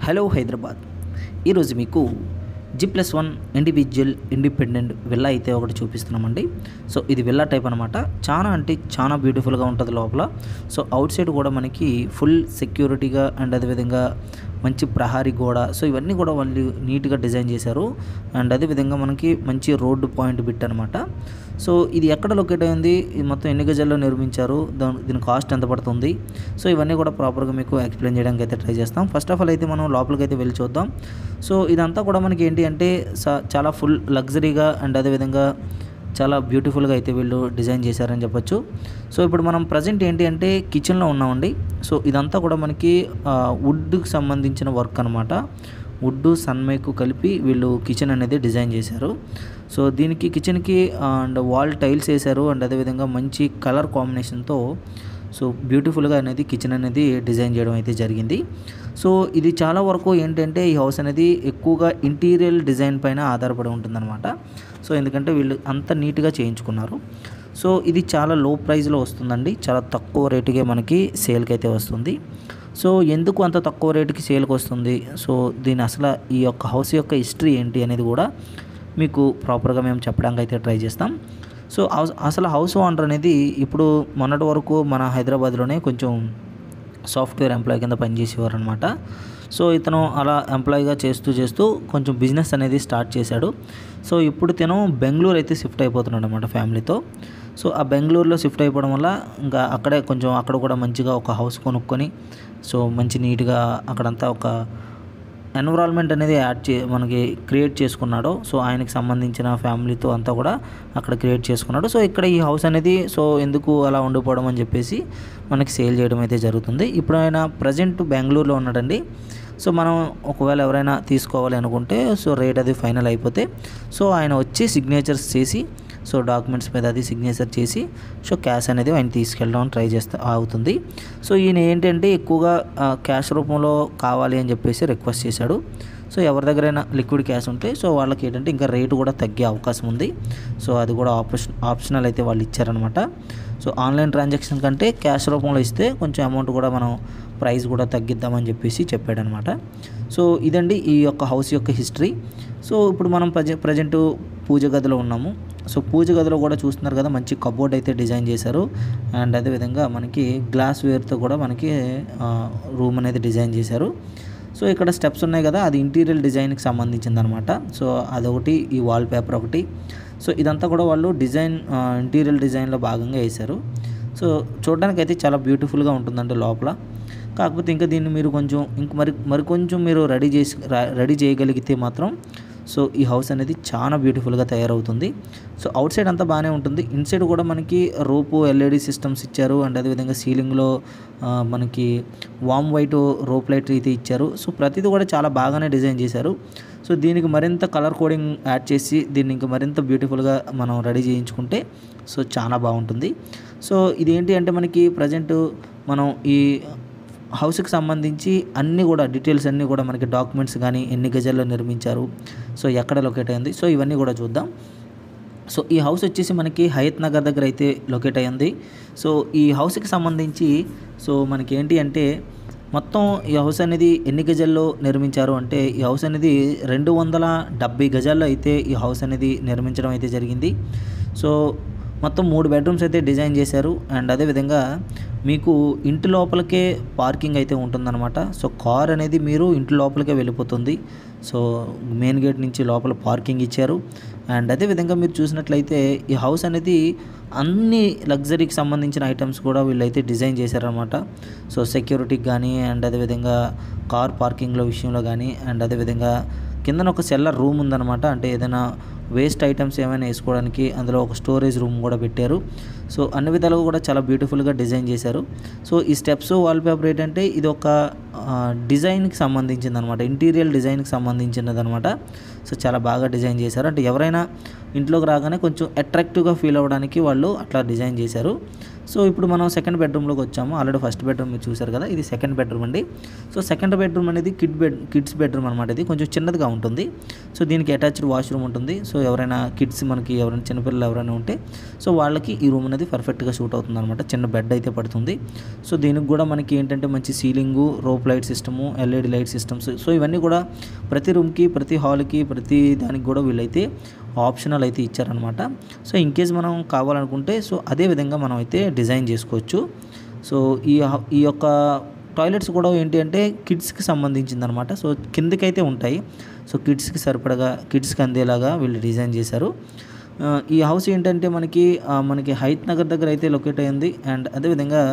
Hello Hyderabad. ఈరోజు మీకు G+1 individual independent villa అయితే ఒకటి చూపిస్తున్నామండి. సో ఇది విల్లా టైప్ అనమాట. చాలా అంటే చాలా బ్యూటిఫుల్గా ఉంటుంది లోపల. సో అవుట్ సైడ్ కూడా మనకి ఫుల్ సెక్యూరిటీగా అండ్ అదేవిధంగా మంచి ప్రహారీ గోడ, సో ఇవన్నీ కూడా వాళ్ళు నీట్గా డిజైన్ చేశారు. అండ్ అదేవిధంగా మనకి మంచి రోడ్డు పాయింట్ బిట్ అనమాట. సో ఇది ఎక్కడ లొకేట్ అయింది, ఇది మొత్తం ఎన్ని గజాల్లో నిర్మించారు, దీని కాస్ట్ ఎంత పడుతుంది, సో ఇవన్నీ కూడా ప్రాపర్గా మీకు ఎక్స్ప్లెయిన్ చేయడానికి అయితే ట్రై చేస్తాం. ఫస్ట్ ఆఫ్ ఆల్ అయితే మనం లోపలికి అయితే వెళ్ళి చూద్దాం. సో ఇదంతా కూడా మనకి ఏంటి అంటే చాలా ఫుల్ లగ్జరీగా అండ్ అదేవిధంగా చాలా బ్యూటిఫుల్గా అయితే వీళ్ళు డిజైన్ చేశారని చెప్పొచ్చు. సో ఇప్పుడు మనం ప్రజెంట్ ఏంటి అంటే కిచెన్లో ఉన్నామండి. సో ఇదంతా కూడా మనకి వుడ్కి సంబంధించిన వర్క్ అనమాట. వుడ్ సన్మైకు కలిపి వీళ్ళు కిచెన్ అనేది డిజైన్ చేశారు. సో దీనికి కిచెన్కి అండ్ వాల్ టైల్స్ వేశారు అండ్ అదేవిధంగా మంచి కలర్ కాంబినేషన్తో సో బ్యూటిఫుల్గా అనేది కిచెన్ అనేది డిజైన్ చేయడం అయితే జరిగింది. సో ఇది చాలా వరకు ఏంటంటే ఈ హౌస్ అనేది ఎక్కువగా ఇంటీరియర్ డిజైన్ పైన ఆధారపడి ఉంటుందన్నమాట. సో ఎందుకంటే వీళ్ళు అంత నీట్గా చేయించుకున్నారు. సో ఇది చాలా లో ప్రైస్లో వస్తుందండి, చాలా తక్కువ రేటుకే మనకి సేల్కి అయితే వస్తుంది. సో ఎందుకు అంత తక్కువ రేటుకి సేల్కి వస్తుంది, సో దీని అసలు ఈ యొక్క హౌస్ యొక్క హిస్టరీ ఏంటి అనేది కూడా మీకు ప్రాపర్గా మేము చెప్పడానికి అయితే ట్రై చేస్తాం. సో అసలు హౌస్ ఓనర్ అనేది ఇప్పుడు మొన్నటి వరకు మన హైదరాబాద్లోనే కొంచెం సాఫ్ట్వేర్ ఎంప్లాయీ కింద పనిచేసేవారు అనమాట. సో ఇతను అలా ఎంప్లాయీగా చేస్తూ కొంచెం బిజినెస్ అనేది స్టార్ట్ చేశాడు. సో ఇప్పుడు తను బెంగళూరు అయితే షిఫ్ట్ అయిపోతున్నాడు అనమాట ఫ్యామిలీతో. సో ఆ బెంగళూరులో షిఫ్ట్ అయిపోవడం వల్ల ఇంకా అక్కడ కూడా మంచిగా ఒక హౌస్ కొనుక్కొని సో మంచి నీట్గా అక్కడంతా ఒక ఎన్విరాన్మెంట్ అనేది మనకి క్రియేట్ చేసుకున్నాడు. సో ఆయనకి సంబంధించిన ఫ్యామిలీతో అంతా కూడా అక్కడ క్రియేట్ చేసుకున్నాడు. సో ఇక్కడ ఈ హౌస్ అనేది సో ఎందుకు అలా ఉండిపోవడం అని చెప్పేసి మనకి సేల్ చేయడం అయితే జరుగుతుంది. ఇప్పుడు ఆయన ప్రజెంట్ బెంగళూరులో ఉన్నాడండి. సో మనం ఒకవేళ ఎవరైనా తీసుకోవాలి అనుకుంటే సో రేట్ అది ఫైనల్ అయిపోతే సో ఆయన వచ్చి సిగ్నేచర్స్ చేసి సో డాక్యుమెంట్స్ మీద అది సిగ్నేచర్ చేసి సో క్యాష్ అనేది ఆయన తీసుకెళ్ళడం ట్రై అవుతుంది. సో ఈయన ఏంటంటే ఎక్కువగా క్యాష్ రూపంలో కావాలి అని చెప్పేసి రిక్వెస్ట్ చేశాడు. సో ఎవరి దగ్గరైనా లిక్విడ్ క్యాష్ ఉంటే సో వాళ్ళకి ఏంటంటే ఇంకా రేటు కూడా తగ్గే అవకాశం ఉంది. సో అది కూడా ఆప్షనల్ అయితే వాళ్ళు ఇచ్చారనమాట. సో ఆన్లైన్ ట్రాన్సాక్షన్ కంటే క్యాష్ రూపంలో ఇస్తే కొంచెం అమౌంట్ కూడా మనం ప్రైస్ కూడా తగ్గిద్దామని చెప్పేసి చెప్పాడనమాట. సో ఇదండి ఈ యొక్క హౌస్ యొక్క హిస్టరీ. సో ఇప్పుడు మనం ప్రజెంట్ పూజ గదిలో ఉన్నాము. సో పూజ గదిలో కూడా చూస్తున్నారు కదా, మంచి కబోర్డ్ అయితే డిజైన్ చేశారు. అండ్ అదేవిధంగా మనకి గ్లాస్ వేర్తో కూడా మనకి రూమ్ అనేది డిజైన్ చేశారు. సో ఇక్కడ స్టెప్స్ ఉన్నాయి కదా, అది ఇంటీరియర్ డిజైన్కి సంబంధించింది అనమాట. సో అదొకటి, ఈ వాల్ పేపర్ ఒకటి. సో ఇదంతా కూడా వాళ్ళు ఇంటీరియర్ డిజైన్లో భాగంగా వేశారు. సో చూడడానికి అయితే చాలా బ్యూటిఫుల్గా ఉంటుందండి లోపల. కాకపోతే ఇంకా దీన్ని మీరు కొంచెం మరికొంచెం మీరు రెడీ చేయగలిగితే మాత్రం సో ఈ హౌస్ అనేది చాలా బ్యూటిఫుల్గా తయారవుతుంది. సో అవుట్ సైడ్ అంతా బాగానే ఉంటుంది, ఇన్సైడ్ కూడా మనకి రోపు ఎల్ఈడి సిస్టమ్స్ ఇచ్చారు. అండ్ అదేవిధంగా సీలింగ్లో మనకి వామ్ వైట్ రోప్ లైట్ అయితే ఇచ్చారు. సో ప్రతిదీ కూడా చాలా బాగానే డిజైన్ చేశారు. సో దీనికి మరింత కలర్ కోడింగ్ యాడ్ చేసి దీన్ని ఇంకా మరింత బ్యూటిఫుల్గా మనం రెడీ చేయించుకుంటే సో చాలా బాగుంటుంది. సో ఇదేంటి అంటే మనకి ప్రజెంట్ మనం ఈ హౌస్కి సంబంధించి అన్నీ కూడా డీటెయిల్స్ అన్నీ కూడా మనకి డాక్యుమెంట్స్ కానీ ఎన్ని గజాల్లో నిర్మించారు, సో ఎక్కడ లొకేట్ అయింది, సో ఇవన్నీ కూడా చూద్దాం. సో ఈ హౌస్ వచ్చేసి మనకి హయత్ నగర్ దగ్గర అయితే లొకేట్ అయ్యింది. సో ఈ హౌస్కి సంబంధించి సో మనకి ఏంటి అంటే మొత్తం ఈ హౌస్ అనేది ఎన్ని గజాల్లో నిర్మించారు అంటే ఈ హౌస్ అనేది 270 గజాల్లో అయితే ఈ హౌస్ అనేది నిర్మించడం అయితే జరిగింది. సో మొత్తం 3 బెడ్రూమ్స్ అయితే డిజైన్ చేశారు. అండ్ అదేవిధంగా మీకు ఇంటి లోపలికే పార్కింగ్ అయితే ఉంటుందన్నమాట. సో కార్ అనేది మీరు ఇంటి లోపలికే వెళ్ళిపోతుంది. సో మెయిన్ గేట్ నుంచి లోపల పార్కింగ్ ఇచ్చారు. అండ్ అదేవిధంగా మీరు చూసినట్లయితే ఈ హౌస్ అనేది అన్ని లగ్జరీకి సంబంధించిన ఐటమ్స్ కూడా వీళ్ళైతే డిజైన్ చేశారనమాట. సో సెక్యూరిటీకి కానీ అండ్ అదేవిధంగా కార్ పార్కింగ్లో విషయంలో కానీ అండ్ అదేవిధంగా కిందన ఒక సెల్లర్ రూమ్ ఉందన్నమాట. అంటే ఏదైనా వేస్ట్ ఐటమ్స్ ఏమైనా వేసుకోవడానికి అందులో ఒక స్టోరేజ్ రూమ్ కూడా పెట్టారు. సో అన్ని విధాలుగా కూడా చాలా బ్యూటిఫుల్గా డిజైన్ చేశారు. సో ఈ స్టెప్స్ వాల్పేపర్ ఏంటంటే ఇది ఒక డిజైన్కి సంబంధించింది అనమాట, ఇంటీరియర్ డిజైన్కి సంబంధించినది అనమాట. సో చాలా బాగా డిజైన్ చేశారు. అంటే ఎవరైనా ఇంట్లోకి రాగానే కొంచెం అట్రాక్టివ్గా ఫీల్ అవ్వడానికి వాళ్ళు అట్లా డిజైన్ చేశారు. సో ఇప్పుడు మనం సెకండ్ బెడ్రూమ్లోకి వచ్చాము. ఆల్రెడీ ఫస్ట్ బెడ్రూమ్ మీరు చూసారు కదా, ఇది సెకండ్ బెడ్రూమ్ అండి. సో సెకండ్ బెడ్రూమ్ అనేది కిడ్స్ బెడ్రూమ్ అనమాట. ఇది కొంచెం చిన్నదిగా ఉంటుంది. సో దీనికి అటాచ్డ్ వాష్రూమ్ ఉంటుంది. సో ఎవరైనా కిడ్స్ మనకి ఎవరైనా చిన్నపిల్లలు ఎవరైనా ఉంటే సో వాళ్ళకి ఈ రూమ్ అనేది పర్ఫెక్ట్గా షూట్ అవుతుంది అనమాట. చిన్న బెడ్ అయితే పడుతుంది. సో దీనికి కూడా మనకి ఏంటంటే మంచి ceiling, rope light system, LED light systems, so ఇవన్నీ కూడా ప్రతి రూమ్కి, ప్రతి హాల్కి, ప్రతి దానికి కూడా వీళ్ళైతే ఆప్షనల్ అయితే ఇచ్చారనమాట. సో ఇన్ కేస్ మనం కావాలనుకుంటే సో అదే విధంగా మనం అయితే డిజైన్ చేసుకోవచ్చు. సో ఈ యొక్క టాయిలెట్స్ కూడా ఏంటి అంటే కిడ్స్కి సంబంధించిందనమాట. సో కిందకైతే ఉంటాయి. సో కిడ్స్కి సరిపడగా, కిడ్స్కి అందేలాగా వీళ్ళు డిజైన్ చేశారు. ఈ హౌస్ ఏంటంటే మనకి హైత్ నగర్ దగ్గర అయితే లొకేట్ అయింది. అండ్ అదేవిధంగా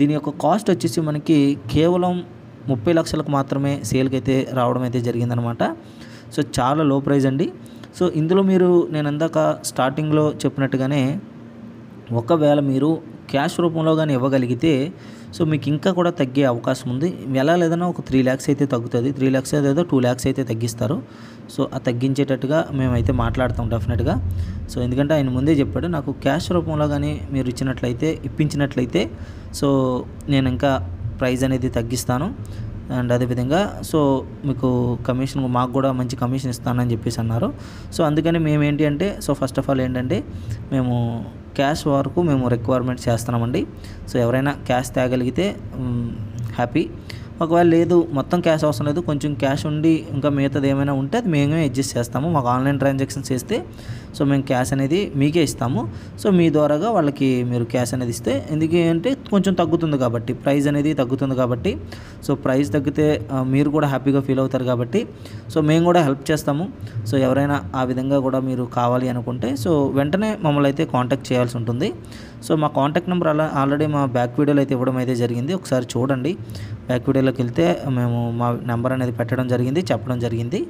దీని యొక్క కాస్ట్ వచ్చేసి మనకి కేవలం 30 లక్షలకు మాత్రమే సేల్కి అయితే రావడం అయితే జరిగిందనమాట. సో చాలా లో ప్రైస్ అండి. సో ఇందులో నేను ఇందాక స్టార్టింగ్లో చెప్పినట్టుగానే ఒకవేళ మీరు క్యాష్ రూపంలో కానీ ఇవ్వగలిగితే సో మీకు ఇంకా కూడా తగ్గే అవకాశం ఉంది. ఎలా లేదన్నా ఒక 3 lakhs అయితే తగ్గుతుంది. 3 lakhs ఏదో 2 lakhs అయితే తగ్గిస్తారు. సో ఆ తగ్గించేటట్టుగా మేమైతే మాట్లాడతాం డెఫినెట్గా. సో ఎందుకంటే ఆయన ముందే చెప్పాడు, నాకు క్యాష్ రూపంలో కానీ మీరు ఇప్పించినట్లయితే సో నేను ఇంకా ప్రైస్ అనేది తగ్గిస్తాను. అండ్ అదేవిధంగా సో మీకు మాకు కూడా మంచి కమిషన్ ఇస్తానని చెప్పేసి అన్నారు. సో అందుకని మేము ఏంటి అంటే సో ఫస్ట్ ఆఫ్ ఆల్ ఏంటంటే మేము క్యాష్ వరకు మేము రిక్వైర్మెంట్ చేస్తున్నామండి. సో ఎవరైనా క్యాష్ తేగలిగితే హ్యాపీ. ఒకవేళ లేదు మొత్తం క్యాష్ అవసరం లేదు, కొంచెం క్యాష్ ఉండి ఇంకా మిగతాది ఏమైనా ఉంటే అది మేమే అడ్జస్ట్ చేస్తాము. మాకు ఆన్లైన్ ట్రాన్సాక్షన్స్ చేస్తే సో మేము క్యాష్ అనేది మీకే ఇస్తాము. సో మీ ద్వారాగా వాళ్ళకి మీరు క్యాష్ అనేది ఇస్తే ఎందుకంటే కొంచెం తగ్గుతుంది కాబట్టి, ప్రైస్ అనేది తగ్గుతుంది కాబట్టి, సో ప్రైస్ తగ్గితే మీరు కూడా హ్యాపీగా ఫీల్ అవుతారు కాబట్టి సో మేము కూడా హెల్ప్ చేస్తాము. సో ఎవరైనా ఆ విధంగా కూడా మీరు కావాలి అనుకుంటే సో వెంటనే మమ్మల్ని అయితే కాంటాక్ట్ చేయాల్సి ఉంటుంది. సో మా కాంటాక్ట్ నెంబర్ ఆల్రెడీ మా బ్యాక్ వీడియోలో అయితే ఇవ్వడం అయితే జరిగింది. ఒకసారి చూడండి. బ్యాక్ వీడియోలోకి వెళ్తే మేము మా నెంబర్ అనేది చెప్పడం జరిగింది.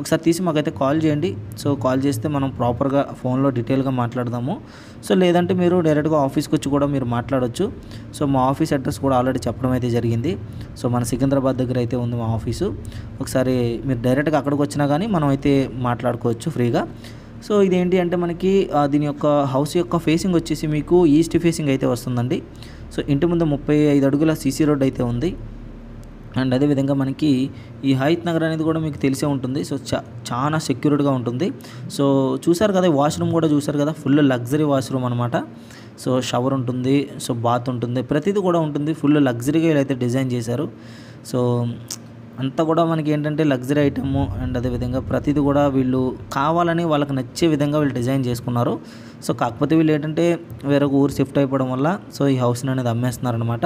ఒకసారి తీసి మాకైతే కాల్ చేయండి. సో కాల్ చేస్తే మనం ప్రాపర్గా ఫోన్లో డీటెయిల్గా మాట్లాడదాము. సో లేదంటే మీరు డైరెక్ట్గా ఆఫీస్కి వచ్చి కూడా మీరు మాట్లాడవచ్చు. సో మా ఆఫీస్ అడ్రస్ కూడా ఆల్రెడీ చెప్పడం అయితే జరిగింది. సో మన సికింద్రాబాద్ దగ్గర అయితే ఉంది మా ఆఫీసు. ఒకసారి మీరు డైరెక్ట్గా అక్కడికి వచ్చినా కానీ మనం అయితే మాట్లాడుకోవచ్చు ఫ్రీగా. సో ఇదేంటి అంటే మనకి దీని యొక్క హౌస్ యొక్క ఫేసింగ్ వచ్చేసి మీకు ఈస్ట్ ఫేసింగ్ అయితే వస్తుందండి. సో ఇంటి ముందు 35 అడుగుల సీసీ రోడ్ అయితే ఉంది. అండ్ అదేవిధంగా మనకి ఈ హైత్ నగర్ అనేది కూడా మీకు తెలిసే ఉంటుంది. సో చాలా సెక్యూర్డ్గా ఉంటుంది. సో చూసారు కదా, వాష్రూమ్ కూడా చూసారు కదా, ఫుల్ లగ్జరీ వాష్రూమ్ అనమాట. సో షవర్ ఉంటుంది, సో బాత్ ఉంటుంది, ప్రతిదీ కూడా ఉంటుంది. ఫుల్ లగ్జరీగా వీళ్ళైతే డిజైన్ చేశారు. సో అంతా కూడా మనకి ఏంటంటే లగ్జరీ ఐటమ్. అండ్ అదేవిధంగా ప్రతిదీ కూడా వీళ్ళు కావాలని వాళ్ళకి నచ్చే విధంగా వీళ్ళు డిజైన్ చేసుకున్నారు. సో కాకపోతే వీళ్ళు ఏంటంటే వేరొక ఊరు షిఫ్ట్ అయిపోవడం వల్ల సో ఈ హౌస్ని అనేది అమ్మేస్తున్నారనమాట.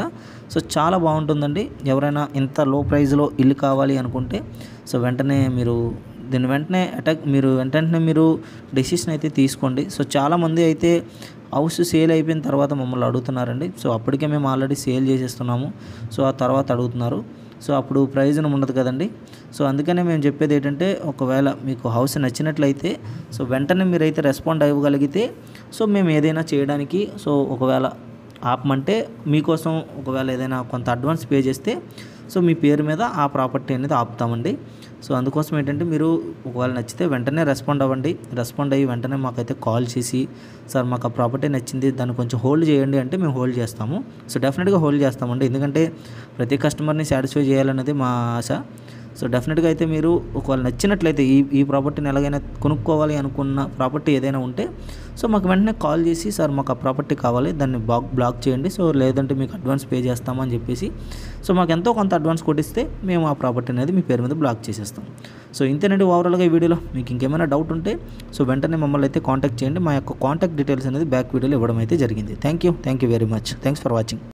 సో చాలా బాగుంటుందండి. ఎవరైనా ఇంత లో ప్రైస్లో ఇల్లు కావాలి అనుకుంటే సో వెంటనే మీరు డెసిషన్ అయితే తీసుకోండి. సో చాలామంది అయితే హౌస్ సేల్ అయిపోయిన తర్వాత మమ్మల్ని అడుగుతున్నారండి. సో అప్పటికే మేము ఆల్రెడీ సేల్ చేసేస్తున్నాము. సో ఆ తర్వాత అడుగుతున్నారు. సో అప్పుడు ప్రయోజనం ఉండదు కదండి. సో అందుకనే మేము చెప్పేది ఏంటంటే ఒకవేళ మీకు హౌస్ నచ్చినట్లయితే సో వెంటనే మీరైతే రెస్పాండ్ అవ్వగలిగితే సో మేము ఏదైనా చేయడానికి సో ఒకవేళ ఆపమంటే మీకోసం ఒకవేళ ఏదైనా కొంత అడ్వాన్స్ పే చేస్తే సో మీ పేరు మీద ఆ ప్రాపర్టీ అనేది ఆపుతామండి. సో అందుకోసం ఏంటంటే మీరు ఒకవేళ నచ్చితే వెంటనే రెస్పాండ్ అయ్యి వెంటనే మాకైతే కాల్ చేసి సార్ మాకు ఆ ప్రాపర్టీ నచ్చింది, దాన్ని కొంచెం హోల్డ్ చేయండి అంటే మేము హోల్డ్ చేస్తాము. సో డెఫినెట్గా హోల్డ్ చేస్తామండి. ఎందుకంటే ప్రతి కస్టమర్ని సాటిస్ఫై చేయాలన్నది మా ఆశ. సో డెఫినెట్గా అయితే మీరు ఒకవేళ నచ్చినట్లయితే ఈ ప్రాపర్టీని ఎలాగైనా కొనుక్కోవాలి అనుకున్న ప్రాపర్టీ ఏదైనా ఉంటే సో మాకు వెంటనే కాల్ చేసి సార్ మాకు ఆ ప్రాపర్టీ కావాలి, దాన్ని బ్లాక్ చేయండి, సో లేదంటే మీకు అడ్వాన్స్ పే చేస్తామని చెప్పేసి సో మాకు ఎంతో కొంత అడ్వాన్స్ కొట్టిస్తే మేము ఆ ప్రాపర్టీ అనేది మీ పేరు మీద బ్లాక్ చేసేస్తాం. సో ఇంతేనండి ఓవరాల్గా ఈ వీడియోలో. మీకు ఇంకేమైనా డౌట్ ఉంటే సో వెంటనే మమ్మల్ని అయితే కాంటాక్ట్ చేయండి. మా యొక్క కాంటాక్ట్ డీటెయిల్స్ అనేది బ్యాక్ వీడియోలో ఇవ్వడం అయితే జరిగింది. Thank you very much. Thanks for watching.